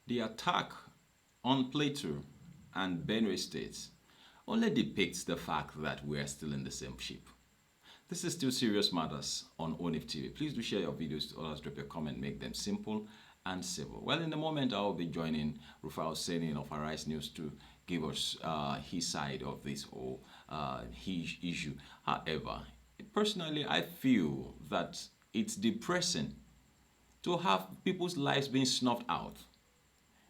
The attack on Plateau and Benue states only depicts the fact that we are still in the same ship. This is still serious matters on ONIF TV. Please do share your videos to others, drop your comment, make them simple and civil. Well, in a moment, I will be joining Rufai Oseni of Arise News to give us his side of this whole issue. However, personally, I feel that it's depressing to have people's lives being snuffed out.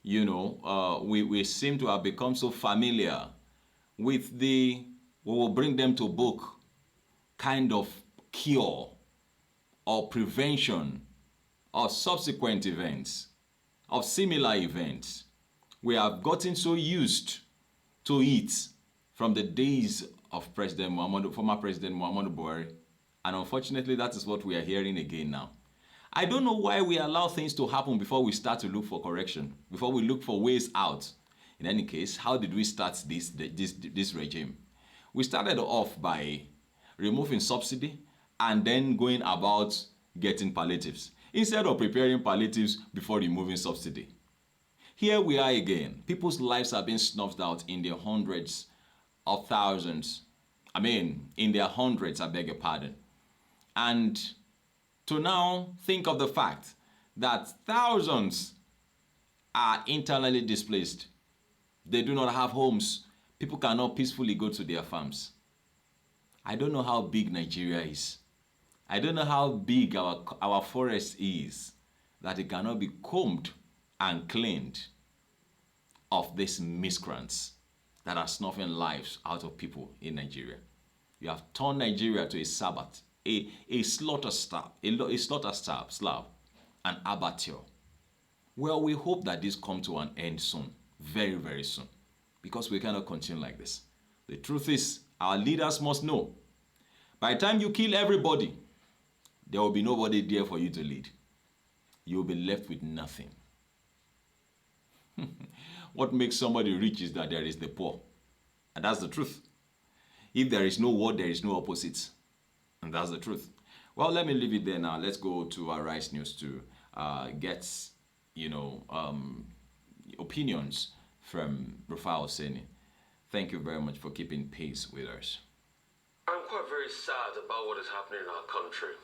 We seem to have become so familiar with the we will bring them to book kind of cure or prevention of subsequent events, of similar events. We have gotten so used to it from the days of former President Muhammadu Buhari, and unfortunately that is what we are hearing again now. I don't know why we allow things to happen before we start to look for correction, before we look for ways out. In any case, how did we start this regime? We started off by removing subsidy and then going about getting palliatives instead of preparing palliatives before removing subsidy. Here we are again. People's lives are being snuffed out in their hundreds of thousands. In their hundreds, I beg your pardon. And to now think of the fact that thousands are internally displaced. They do not have homes. People cannot peacefully go to their farms. I don't know how big Nigeria is. I don't know how big our forest is that it cannot be combed and cleaned of these miscreants that are snuffing lives out of people in Nigeria. You have turned Nigeria to a Sabbath, a slaughter slab, an abattoir. Well, we hope that this comes to an end soon, very, very soon, because we cannot continue like this. The truth is, our leaders must know. By the time you kill everybody, there will be nobody there for you to lead. You will be left with nothing. What makes somebody rich is that there is the poor. And that's the truth. If there is no word, there is no opposite. And that's the truth. Well, let me leave it there now. Let's go to our Rice News to get, opinions from Rufai Oseni. Thank you very much for keeping pace with us. I'm quite very sad about what is happening in our country.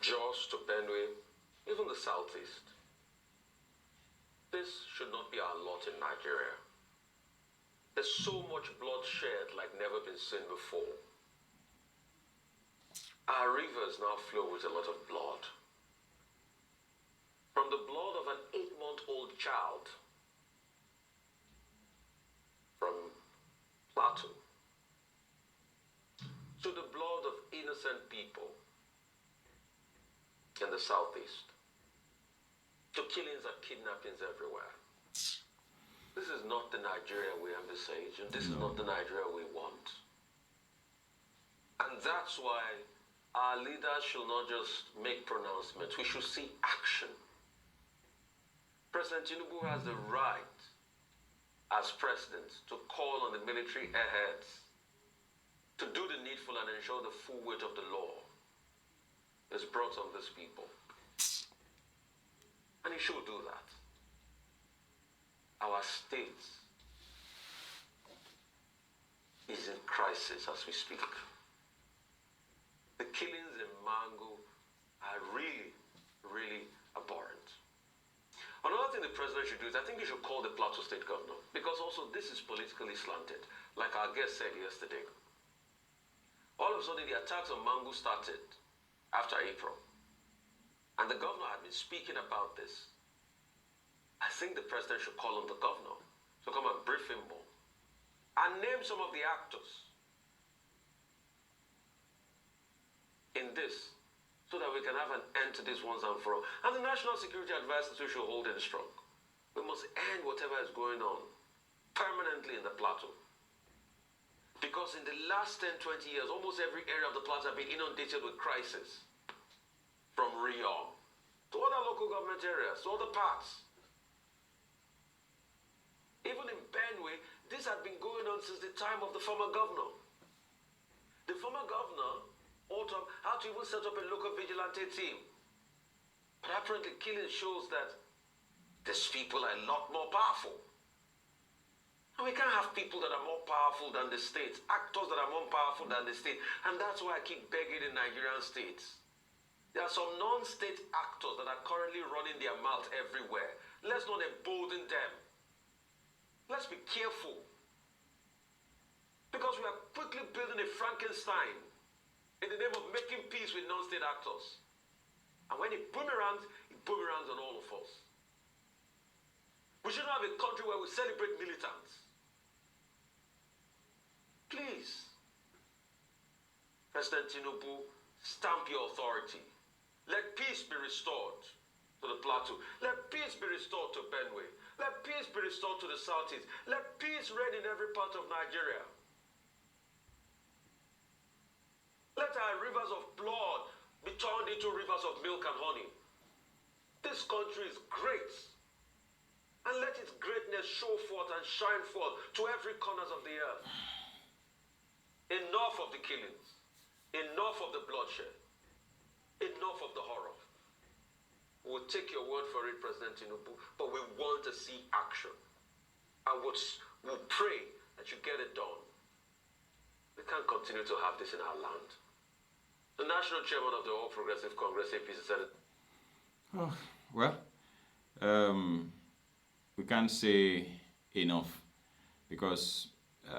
Jos to Benue, even the southeast. This should not be our lot in Nigeria. There's so much bloodshed like never been seen before. Our rivers now flow with a lot of blood. From the blood of an 8-month-old child from Plateau to the blood of innocent people in the southeast, to killings and kidnappings everywhere. This is not the Nigeria we envisage, and this is not the Nigeria we want. And that's why our leaders should not just make pronouncements. We should see action. President Tinubu has the right, as president, to call on the military airheads to do the needful and ensure the full weight of the law is brought on these people. And he should do that. Our state is in crisis as we speak. The killings in Mango are really, really abhorrent. Another thing the president should do is I think he should call the Plateau state governor, because also this is politically slanted, like our guest said yesterday. All of a sudden the attacks on Mango started after April, and the governor had been speaking about this. I think the president should call on the governor to come and brief him more and name some of the actors in this, so that we can have an end to this once and for all. And the national security advisors we should hold in strong. We must end whatever is going on permanently in the Plateau. Because in the last 10, 20 years, almost every area of the Plateau has been inundated with crisis. From Rio to other local government areas, to other parts. Even in Benue, this had been going on since the time of the former governor. The former governor, Autumn, had to even set up a local vigilante team. But apparently killing shows that the There's people a lot more powerful. And we can't have people that are more powerful than the state, actors that are more powerful than the state. And that's why I keep begging the Nigerian states. There are some non-state actors that are currently running their mouth everywhere. Let's not embolden them. Let's be careful. Because we are quickly building a Frankenstein in the name of making peace with non-state actors. And when it boomerangs on all of us. We shouldn't have a country where we celebrate militants. Please, President Tinubu, stamp your authority. Let peace be restored to the Plateau. Let peace be restored to Benue. Let peace be restored to the Southeast. Let peace reign in every part of Nigeria. Let our rivers of blood be turned into rivers of milk and honey. This country is great. And let its greatness show forth and shine forth to every corners of the earth. Enough of the killings. Enough of the bloodshed. Enough of the horror. We'll take your word for it, President Tinubu, but we want to see action. And we'll pray that you get it done. We can't continue to have this in our land. The national chairman of the All Progressive Congress, APC, said it. Oh, well, we can't say enough, because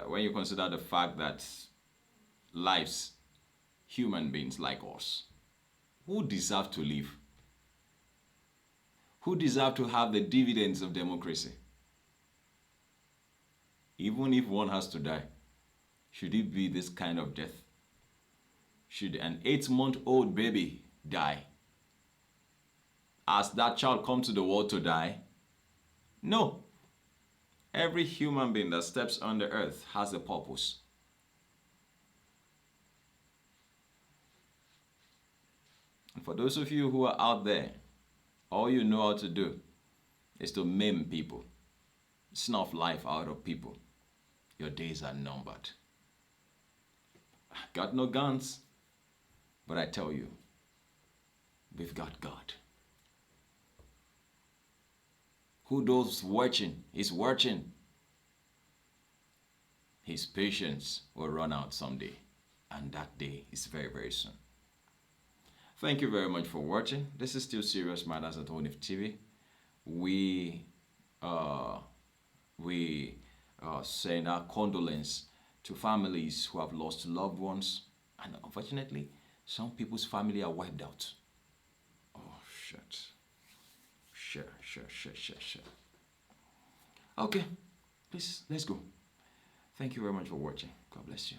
when you consider the fact that lives, human beings like us, who deserve to live, who deserve to have the dividends of democracy, even if one has to die, should it be this kind of death? Should an 8-month-old baby die? Has that child come to the world to die? No. Every human being that steps on the earth has a purpose. And for those of you who are out there, all you know how to do is to maim people, snuff life out of people. Your days are numbered. Got no guns, but I tell you, we've got God. Who those watching is watching. His patience will run out someday, and that day is very, very soon. Thank you very much for watching. This is still Serious Matters at ONIF TV. We send our condolence to families who have lost loved ones, and unfortunately, some people's family are wiped out. Oh, shit. Sure. Okay, please, let's go. Thank you very much for watching. God bless you.